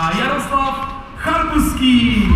a Jaroslav Charkuský.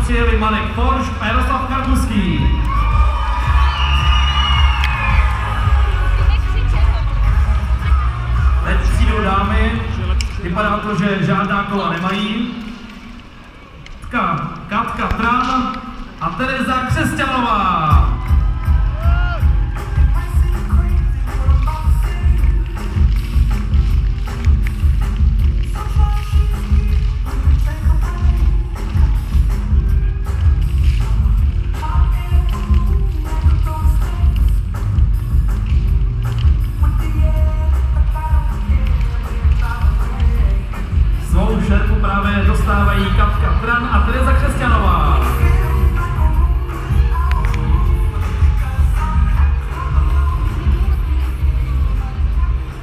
Přijeli Marek Forš a Jaroslav Charkuský. Teď přijdou dámy, vypadá to, že žádná kola nemají. Katka Tran a Tereza Křesťanová. Šerpu právě dostávají Katka Tran a Tereza Křesťanová.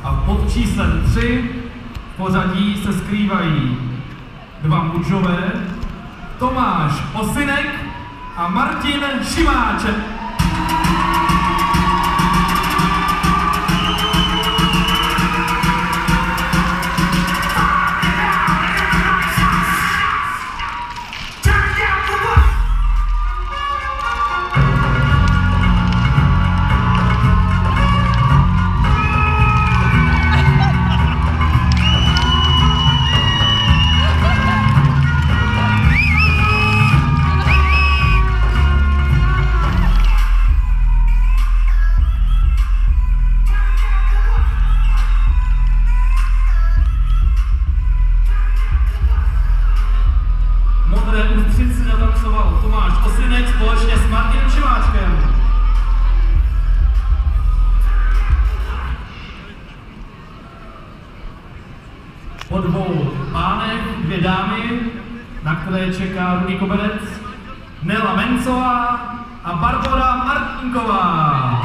A pod číslem 3 v pořadí se skrývají dva mužové, Tomáš Osinek a Martin Šimáček. Ústřici natancoval Tomáš Osinek společně s Martinem Šimáčkem. Po dvou pánech dvě dámy, na které čeká Rudý Koberec, Nela Mencová a Barbora Martinková.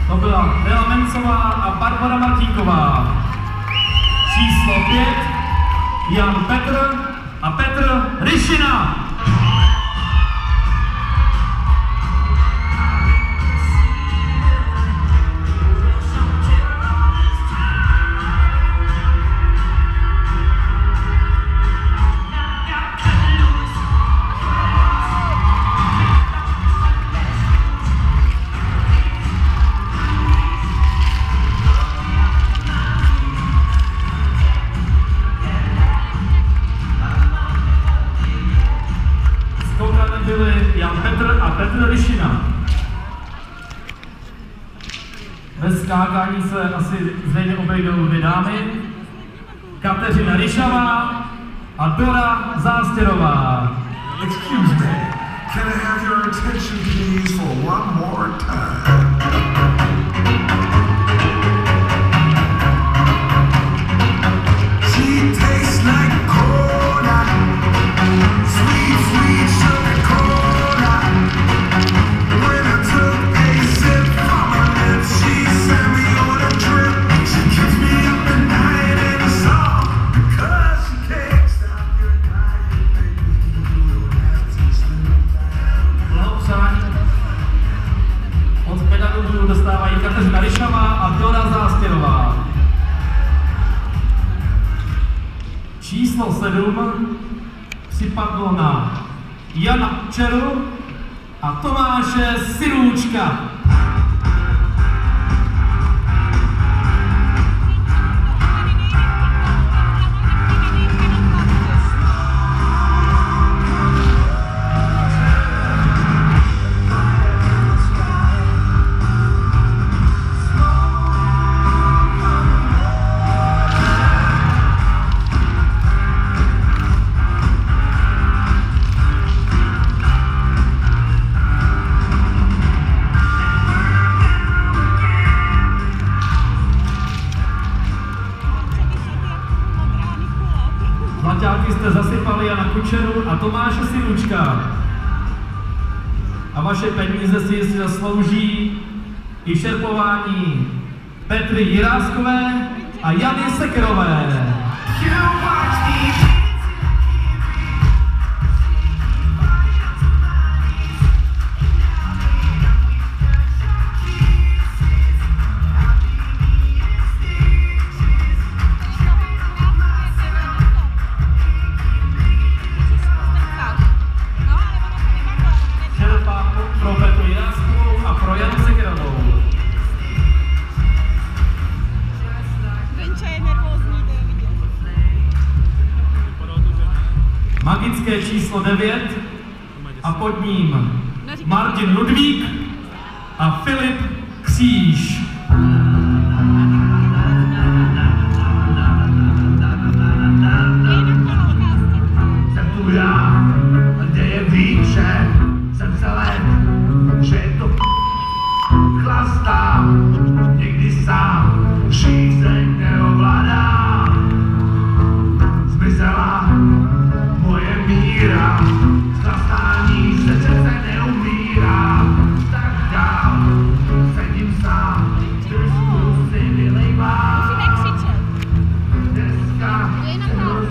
To byla Nela Mencová a Barbara Martinková. Číslo 5 Jan Petr a Petr Ryšina. Byli Jan Petr a Petr Ryšina. Bez skákání se asi zřejmě obejdou dvě dámy, Kateřina Ryšavá a Dora Zástěrová. Excuse me, can I have your attention please for one more time? She tastes like cola, sweet, sweet sugar cola. When I took a sip from her lips, she sent me on a trip. She keeps me up at night in a song because she can't stop your dying, baby. You don't have to slow down. Blahopřání od pedagogů dostávají Kateřina Ryšavá a Dora Zástěrová. Číslo 7 připadlo na Jana Čeru a Tomáše Sirůčka. abyste zasypali Jana Kučeru a Tomáše Silučka. A vaše peníze si jistě zaslouží i šerpování Petry Jiráskové a Jany Sekerové. Pro Petru Jiráskovou a pro Janu Sekerovou. Venča je nervózní, to je vidět. Magické číslo 9 a pod ním Martin Ludvík a Filip Kříž. Jsem tu já, kde je výše, jsem zelen, že je to chlastá, někdy sám žízeň neovládám. Zmizela moje míra, z chlastání se přece neumírá. Tak dál, sedím sám, trošku si vylejvám. Dneska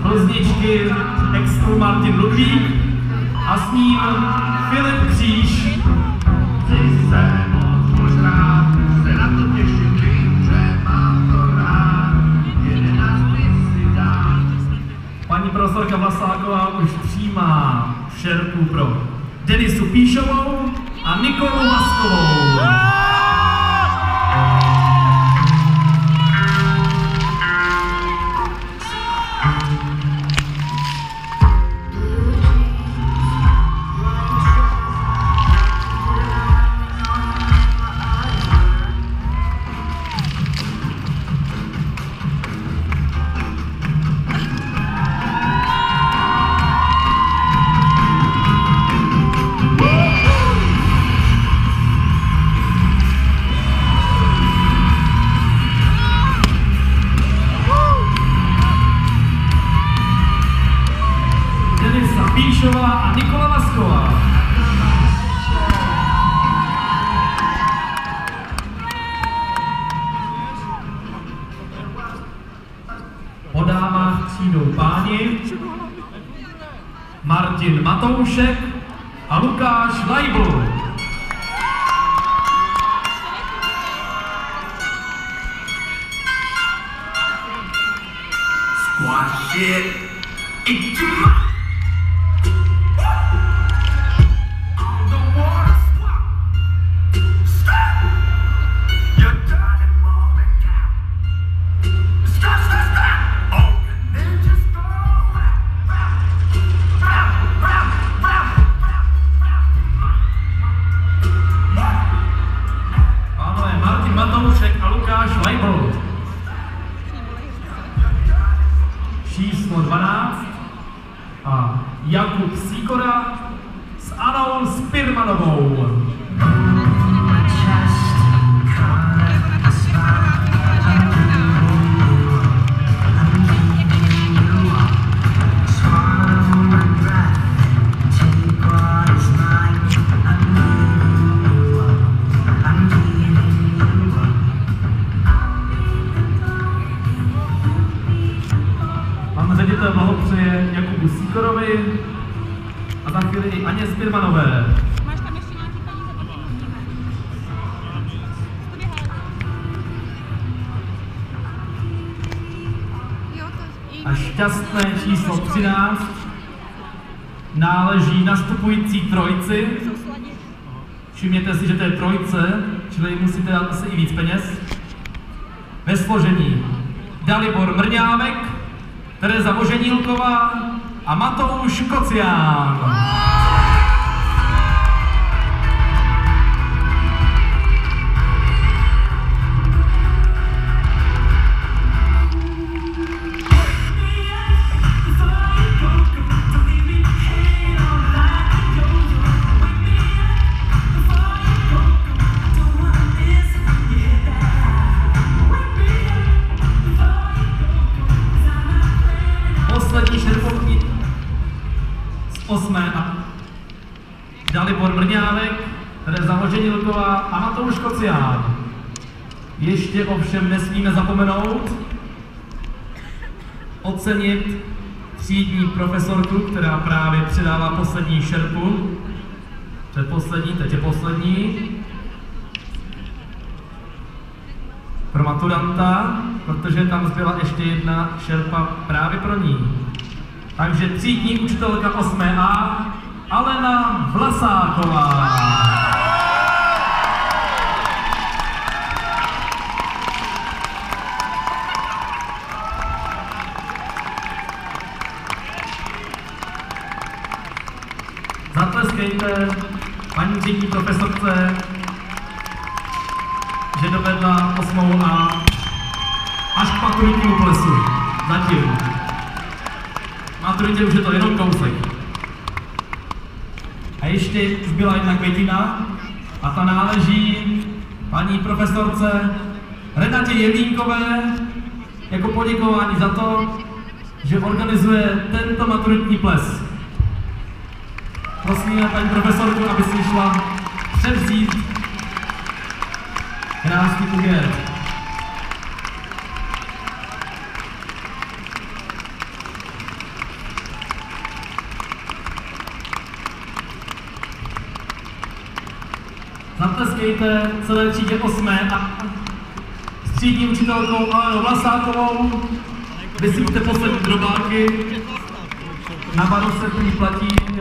Plzničky extru Martin Ludvík a s ním Filip Kříž. Chci se moc možná, se na to těším, vím, že mám to rád. 11 si dám. Paní profesorka Vlasáková už přijímá šerpu pro Denisu Píšovou a Nikolu Maskovou. Píšová a Nikola Masková. Po dámách přijdou páni Martin Matoušek a Lukáš Leibl. Squash it into my Matoušek a Lukáš Leibl. Číslo 12 a Jakub Sýkora s Anou Spirmanovou. Ředitel blahopřeje Jakubu Sýkorovi a za chvíli i Aně Spirmanové. Máš tam ještě nějaký peníze, potom uvidíme. A šťastné číslo 13 náleží nastupující trojci. Všimněte si, že to je trojce, čili musíte dát asi i víc peněz. Ve složení Dalibor Mrňávek, Tereza Voženílková a Matouš Kocián. 8. A Dalibor Mrňávek, Tereza Hoženilková a Matouš Kocián. Ještě ovšem nesmíme zapomenout ocenit třídní profesorku, která právě předává poslední šerpu. Předposlední, teď je poslední. Pro maturanta, protože tam zbyla ještě jedna šerpa právě pro ní. Takže třídní učitelka 8A Alena Vlasáková. Zatleskejte paní třídní profesorce, že dovedla 8A až k maturitnímu plesu. Zatím. Maturitě už je to jenom kousek. A ještě zbyla jedna květina a ta náleží paní profesorce Renatě Jelínkové jako poděkování za to, že organizuje tento maturitní ples. Prosíme paní profesorku, aby si šla převzít krásný úvěr. Zatleskejte celé třídě 8. a s třídní učitelkou Alenou Vlasákovou. Vysypte poslední drobáky. Na baru se platí